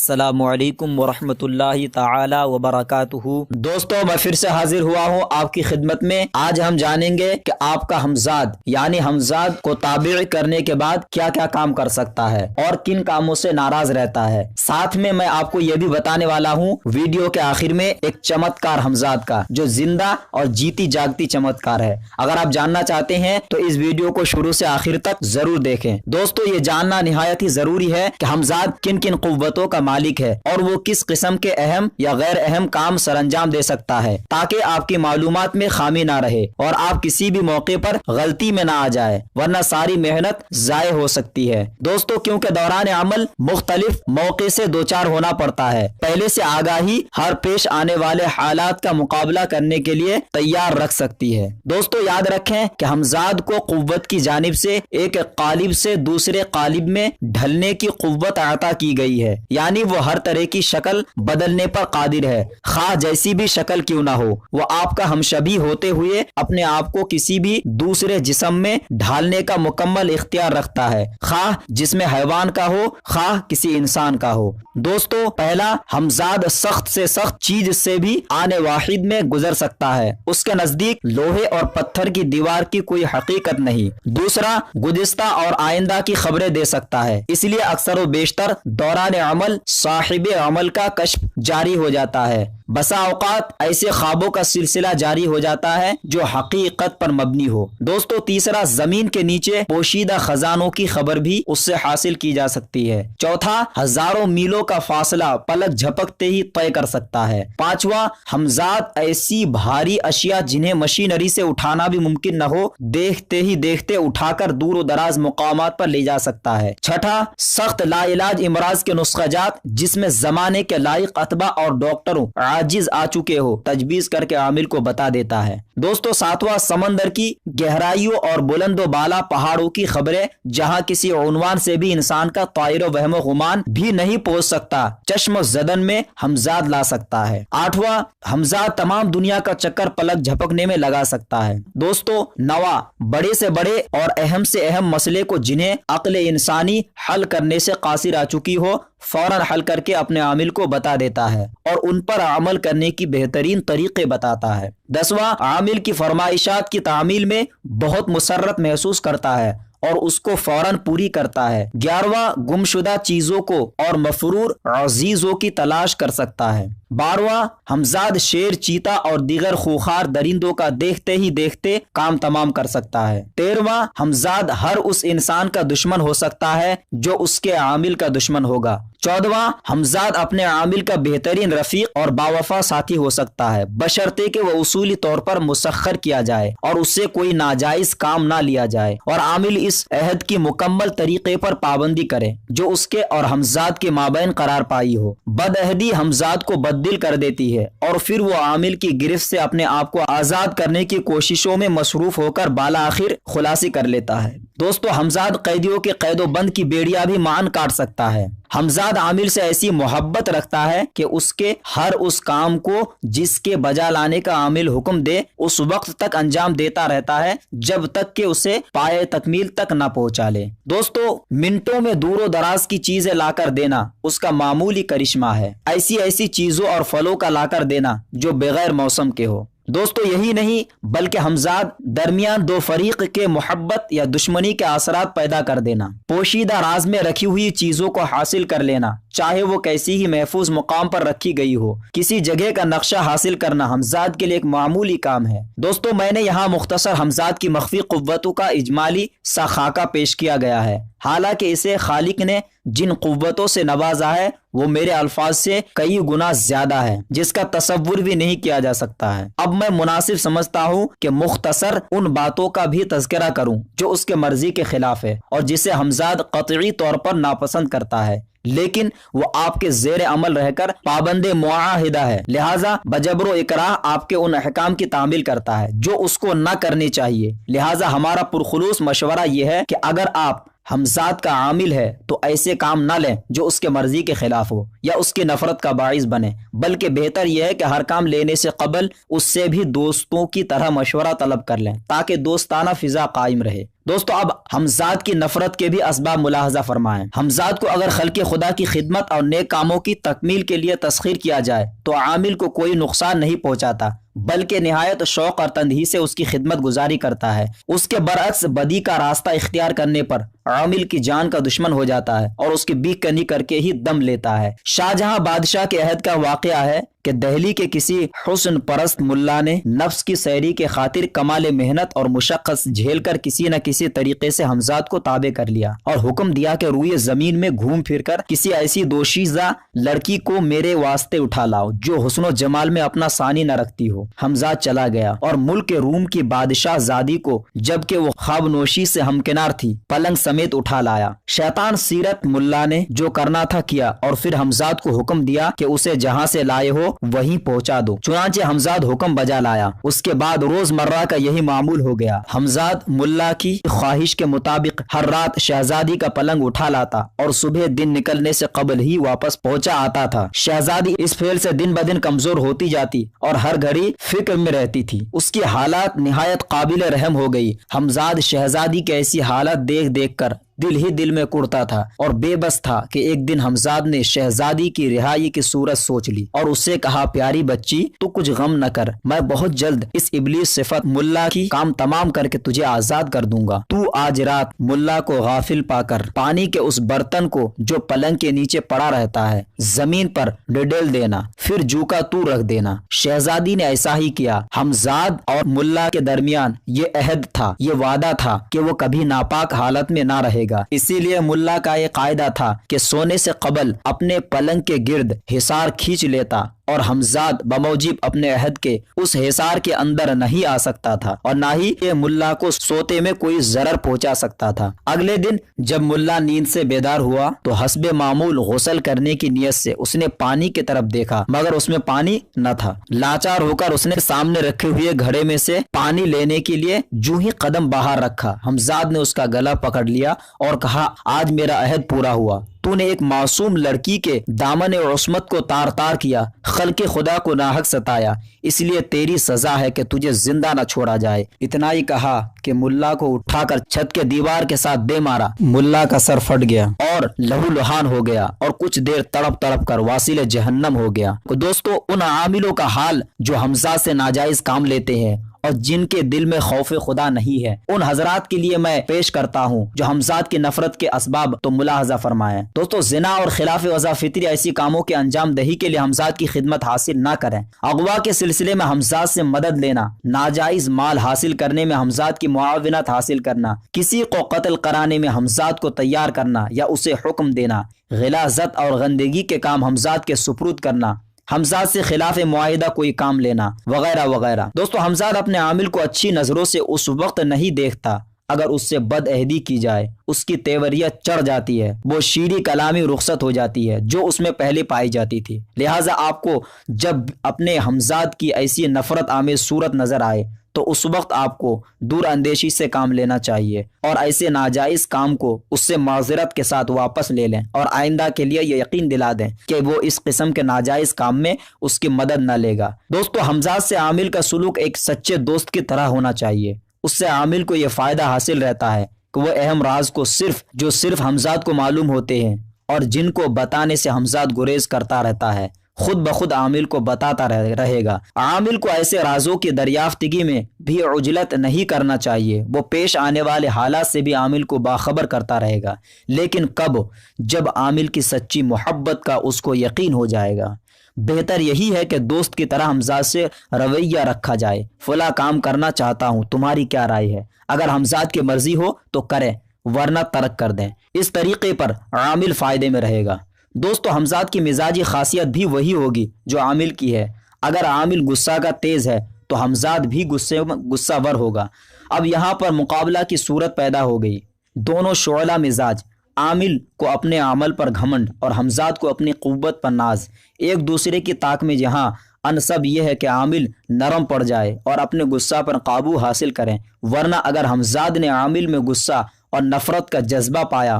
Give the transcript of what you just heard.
السلام علیکم ورحمۃ اللہ تعالی وبرکاتہ۔ دوستو، میں پھر سے حاضر ہوا ہوں آپ کی خدمت میں۔ آج ہم جانیں گے کہ آپ کا ہمزاد یعنی ہمزاد کو تابع کرنے کے بعد کیا کیا کام کر سکتا ہے اور کن کاموں سے ناراض رہتا ہے۔ ساتھ میں میں آپ کو یہ بھی بتانے والا ہوں ویڈیو کے آخر میں ایک چمتکار ہمزاد کا جو زندہ اور جیتی جاگتی چمتکار ہے۔ اگر آپ جاننا چاہتے ہیں تو اس ویڈیو کو شروع سے آخر تک ضرور دیکھیں۔ دوستو، یہ جاننا نہایت ہی ضروری ہے کہ ہمزاد کن کن قوتوں کا مالک ہے اور وہ کس قسم کے اہم یا غیر اہم کام سر انجام دے سکتا ہے، تاکہ آپ کی معلومات میں خامی نہ رہے اور آپ کسی بھی موقع پر غلطی میں نہ آ جائے، ورنہ ساری محنت ضائع ہو سکتی ہے۔ دوستو، کیونکہ دوران عمل مختلف موقع سے دوچار ہونا پڑتا ہے، پہلے سے آگاہی ہر پیش آنے والے حالات کا مقابلہ کرنے کے لیے تیار رکھ سکتی ہے۔ دوستو، یاد رکھیں کہ ہمزاد کو قوت کی جانب سے ایک قالب سے دوسرے قالب میں ڈھلنے کی قوت عطا کی گئی ہے، یعنی وہ ہر طرح کی شکل بدلنے پر قادر ہے، خواہ جیسی بھی شکل کیوں نہ ہو۔ وہ آپ کا ہمشبی ہوتے ہوئے اپنے آپ کو کسی بھی دوسرے جسم میں ڈھالنے کا مکمل اختیار رکھتا ہے، خواہ جسم حیوان کا ہو خواہ کسی انسان کا ہو۔ دوستو، پہلا، ہمزاد سخت سے سخت چیز سے بھی آنے واحد میں گزر سکتا ہے، اس کے نزدیک لوہے اور پتھر کی دیوار کی کوئی حقیقت نہیں۔ دوسرا، گزشتہ اور آئندہ کی خبریں دے سکتا ہے، اس لیے اکثر و بیشتر دوران عمل صاحب عمل کا کشف جاری ہو جاتا ہے۔ بسا اوقات ایسے خوابوں کا سلسلہ جاری ہو جاتا ہے جو حقیقت پر مبنی ہو۔ دوستو، تیسرا، زمین کے نیچے پوشیدہ خزانوں کی خبر بھی اس سے حاصل کی جا سکتی ہے۔ چوتھا، ہزاروں میلوں کا فاصلہ پلک جھپکتے ہی طے کر سکتا ہے۔ پانچواں، ہمزاد ایسی بھاری اشیاء جنہیں مشینری سے اٹھانا بھی ممکن نہ ہو، دیکھتے ہی دیکھتے اٹھا کر دور و دراز مقامات پر لے جا سکتا ہے۔ چھٹا، سخت لا علاج امراض کے نسخہ جات جس میں زمانے کے لائق اطباء اور ڈاکٹروں عاجز آ چکے ہو، تجویز کر کے عامل کو بتا دیتا ہے۔ دوستو، ساتواں، سمندر کی گہرائیوں اور بلند و بالا پہاڑوں کی خبریں جہاں کسی عنوان سے بھی انسان کا طائر و وہم و گمان بھی نہیں پہنچ سکتا، چشم و زدن میں ہمزاد لا سکتا ہے۔ آٹھواں، ہمزاد تمام دنیا کا چکر پلک جھپکنے میں لگا سکتا ہے۔ دوستو، نواں، بڑے سے بڑے اور اہم سے اہم مسئلے کو جنہیں عقل انسانی حل کرنے سے قاصر آ چکی ہو، فوراً حل کر کے اپنے عامل کو بتا دیتا ہے اور ان پر عمل کرنے کی بہترین طریقے بتاتا ہے۔ دسواں، عامل کی فرمائشات کی تعمیل میں بہت مسرت محسوس کرتا ہے اور اس کو فوراً پوری کرتا ہے۔ گیارہواں، گمشدہ چیزوں کو اور مفرور عزیزوں کی تلاش کر سکتا ہے۔ بارہواں، ہمزاد شیر، چیتا اور دیگر خوخار درندوں کا دیکھتے ہی دیکھتے کام تمام کر سکتا ہے۔ تیرہواں، ہمزاد ہر اس انسان کا دشمن ہو سکتا ہے جو اس کے عامل کا دشمن ہوگا۔ چودہواں، ہمزاد اپنے عامل کا بہترین رفیق اور باوفا ساتھی ہو سکتا ہے، بشرطے کہ وہ اصولی طور پر مسخر کیا جائے اور اس سے کوئی ناجائز کام نہ لیا جائے اور عامل اس عہد کی مکمل طریقے پر پابندی کرے جو اس کے اور ہمزاد کے مابین قرار پائی ہو۔ بدعہدی ہمزاد کو بددل کر دیتی ہے اور پھر وہ عامل کی گرفت سے اپنے آپ کو آزاد کرنے کی کوششوں میں مصروف ہو کر بالآخر خلاصی کر لیتا ہے۔ دوستو، ہمزاد قیدیوں کے قید و بند کی بیڑیاں بھی معاً کاٹ سکتا ہے۔ ہمزاد عامل سے ایسی محبت رکھتا ہے کہ اس کے ہر اس کام کو جس کے بجا لانے کا عامل حکم دے اس وقت تک انجام دیتا رہتا ہے جب تک کہ اسے پائے تکمیل تک نہ پہنچا لے۔ دوستو، منٹوں میں دور و دراز کی چیزیں لا کر دینا اس کا معمولی کرشمہ ہے، ایسی چیزوں اور پھلوں کا لا کر دینا جو بغیر موسم کے ہو۔ دوستو، یہی نہیں بلکہ ہمزاد درمیان دو فریق کے محبت یا دشمنی کے اثرات پیدا کر دینا، پوشیدہ راز میں رکھی ہوئی چیزوں کو حاصل کر لینا، چاہے وہ کیسی ہی محفوظ مقام پر رکھی گئی ہو۔ کسی جگہ کا نقشہ حاصل کرنا ہمزاد کے لیے ایک معمولی کام ہے۔ دوستو، میں نے یہاں مختصر ہمزاد کی مخفی قوتوں کا اجمالی سا خاکہ پیش کیا گیا ہے، حالانکہ اسے خالق نے جن قوتوں سے نوازا ہے وہ میرے الفاظ سے کئی گنا زیادہ ہے، جس کا تصور بھی نہیں کیا جا سکتا ہے۔ اب میں مناسب سمجھتا ہوں کہ مختصر ان باتوں کا بھی تذکرہ کروں جو اس کے مرضی کے خلاف ہے اور جسے ہمزاد قطعی طور پر ناپسند کرتا ہے، لیکن وہ آپ کے زیر عمل رہ کر پابند معاہدہ ہے، لہٰذا بجبر و اکراہ آپ کے ان احکام کی تعمیل کرتا ہے جو اس کو نہ کرنی چاہیے۔ لہٰذا ہمارا پرخلوص مشورہ یہ ہے کہ اگر آپ ہمزاد کا عامل ہے تو ایسے کام نہ لیں جو اس کے مرضی کے خلاف ہو یا اس کی نفرت کا باعث بنے، بلکہ بہتر یہ ہے کہ ہر کام لینے سے قبل اس سے بھی دوستوں کی طرح مشورہ طلب کر لیں تاکہ دوستانہ فضا قائم رہے۔ دوستو اب ہمزاد کی نفرت کے بھی اسباب ملاحظہ فرمائیں۔ ہمزاد کو اگر خلق خدا کی خدمت اور نیک کاموں کی تکمیل کے لیے تسخیر کیا جائے تو عامل کو کوئی نقصان نہیں پہنچاتا، بلکہ نہایت شوق اور تندہی سے اس کی خدمت گزاری کرتا ہے۔ اس کے برعکس بدی کا راستہ اختیار کرنے پر عامل کی جان کا دشمن ہو جاتا ہے اور اس کی بیک کنی کر کے ہی دم لیتا ہے۔ شاہجہاں بادشاہ کے عہد کا واقعہ ہے کہ دہلی کے کسی حسن پرست ملا نے نفس کی سیری کے خاطر کمال محنت اور مشقت جھیل کر کسی نہ کسی طریقے سے ہمزاد کو تابع کر لیا اور حکم دیا کہ روئے زمین میں گھوم پھر کر کسی ایسی دوشیزہ لڑکی کو میرے واسطے اٹھا لاؤ جو حسن و جمال میں اپنا ثانی نہ رکھتی ہو۔ ہمزاد چلا گیا اور ملک روم کی بادشاہ زادی کو جبکہ وہ خواب نوشی سے ہمکنار تھی پلنگ سمیت اٹھا لایا۔ شیطان سیرت ملا نے جو کرنا تھا کیا اور پھر ہمزاد کو حکم دیا کہ اسے جہاں سے لائے ہو وہیں پہنچا دو۔ چنانچہ ہمزاد حکم بجا لایا۔ اس کے بعد روز مرہ کا یہی معمول ہو گیا۔ ہمزاد ملا کی خواہش کے مطابق ہر رات شہزادی کا پلنگ اٹھا لاتا اور صبح دن نکلنے سے قبل ہی واپس پہنچا آتا تھا۔ شہزادی اس فعل سے دن بدن کمزور ہوتی جاتی اور ہر گھڑی فکر میں رہتی تھی۔ اس کی حالات نہایت قابل رحم ہو گئی۔ ہمزاد شہزادی کی ایسی حالت دیکھ دیکھ کر دل ہی دل میں کڑتا تھا اور بے بس تھا کہ ایک دن ہمزاد نے شہزادی کی رہائی کی صورت سوچ لی اور اس سے کہا، پیاری بچی تو کچھ غم نہ کر، میں بہت جلد اس ابلیس صفت ملا کی کام تمام کر کے تجھے آزاد کر دوں گا۔ تو آج رات ملا کو غافل پا کر پانی کے اس برتن کو جو پلنگ کے نیچے پڑا رہتا ہے زمین پر ڈڈیل دینا، پھر جوکا تو رکھ دینا۔ شہزادی نے ایسا ہی کیا۔ ہمزاد اور ملا کے درمیان یہ عہد تھا، یہ وعدہ تھا کہ وہ کبھی ناپاک حالت میں نہ رہے گا۔ اسی لیے ملا کا یہ قاعدہ تھا کہ سونے سے قبل اپنے پلنگ کے گرد حصار کھینچ لیتا اور ہمزاد بموجب اپنے عہد کے اس حصار کے اندر نہیں آ سکتا تھا اور نہ ہی یہ ملا کو سوتے میں کوئی ضرر پہنچا سکتا تھا۔ اگلے دن جب ملا نیند سے بیدار ہوا تو حسب معمول غسل کرنے کی نیت سے اس نے پانی کی طرف دیکھا مگر اس میں پانی نہ تھا۔ لاچار ہو کر اس نے سامنے رکھے ہوئے گھڑے میں سے پانی لینے کے لیے جو ہی قدم باہر رکھا، ہمزاد نے اس کا گلا پکڑ لیا اور کہا، آج میرا عہد پورا ہوا۔ تو نے ایک معصوم لڑکی کے دامن عصمت کو تار تار کیا، خلق خدا کو ناحق ستایا، اس لیے تیری سزا ہے کہ تجھے زندہ نہ چھوڑا جائے۔ اتنا ہی کہا کہ ملا کو اٹھا کر چھت کے دیوار کے ساتھ دے مارا۔ ملا کا سر پھٹ گیا اور لہو لہان ہو گیا اور کچھ دیر تڑپ تڑپ کر واصل جہنم ہو گیا۔ دوستو ان عاملوں کا حال جو ہمزاد سے ناجائز کام لیتے ہیں اور جن کے دل میں خوف خدا نہیں ہے، ان حضرات کے لیے میں پیش کرتا ہوں جو ہمزاد کی نفرت کے اسباب تو ملاحظہ فرمائیں۔ دوستو زنا اور خلاف وضع فطری ایسی کاموں کے انجام دہی کے لیے ہمزاد کی خدمت حاصل نہ کریں۔ اغوا کے سلسلے میں ہمزاد سے مدد لینا، ناجائز مال حاصل کرنے میں ہمزاد کی معاونت حاصل کرنا، کسی کو قتل کرانے میں ہمزاد کو تیار کرنا یا اسے حکم دینا، غلاظت اور گندگی کے کام ہمزاد کے سپرد کرنا، ہمزاد سے خلاف معاہدہ کوئی کام لینا وغیرہ وغیرہ۔ دوستو ہمزاد اپنے عامل کو اچھی نظروں سے اس وقت نہیں دیکھتا اگر اس سے بد عہدی کی جائے، اس کی تیوریت چڑھ جاتی ہے، وہ شیریں کلامی رخصت ہو جاتی ہے جو اس میں پہلے پائی جاتی تھی۔ لہٰذا آپ کو جب اپنے ہمزاد کی ایسی نفرت آمیز صورت نظر آئے تو اس وقت آپ کو دور اندیشی سے کام لینا چاہیے اور ایسے ناجائز کام کو اس سے معذرت کے ساتھ واپس لے لیں اور آئندہ کے لیے یہ یقین دلا دیں کہ وہ اس قسم کے ناجائز کام میں اس کی مدد نہ لے گا۔ دوستو ہمزاد سے عامل کا سلوک ایک سچے دوست کی طرح ہونا چاہیے۔ اس سے عامل کو یہ فائدہ حاصل رہتا ہے کہ وہ اہم راز کو صرف ہمزاد کو معلوم ہوتے ہیں اور جن کو بتانے سے ہمزاد گریز کرتا رہتا ہے، خود بخود عامل کو بتاتا رہے گا۔ عامل کو ایسے رازوں کی دریافتگی میں بھی عجلت نہیں کرنا چاہیے، وہ پیش آنے والے حالات سے بھی عامل کو باخبر کرتا رہے گا، لیکن کب؟ جب عامل کی سچی محبت کا اس کو یقین ہو جائے گا۔ بہتر یہی ہے کہ دوست کی طرح ہمزاد سے رویہ رکھا جائے، فلاں کام کرنا چاہتا ہوں، تمہاری کیا رائے ہے؟ اگر ہمزاد کی مرضی ہو تو کریں ورنہ ترک کر دیں۔ اس طریقے پر عامل فائدے میں رہے گا۔ دوستو ہمزاد کی مزاجی خاصیت بھی وہی ہوگی جو عامل کی ہے۔ اگر عامل غصہ کا تیز ہے تو ہمزاد بھی غصہ ور ہوگا۔ اب یہاں پر مقابلہ کی صورت پیدا ہو گئی، دونوں شعلہ مزاج، عامل کو اپنے عمل پر گھمنڈ اور ہمزاد کو اپنی قوت پر ناز، ایک دوسرے کی طاق میں جہاں انسب یہ ہے کہ عامل نرم پڑ جائے اور اپنے غصہ پر قابو حاصل کریں، ورنہ اگر ہمزاد نے عامل میں غصہ اور نفرت کا جذبہ پایا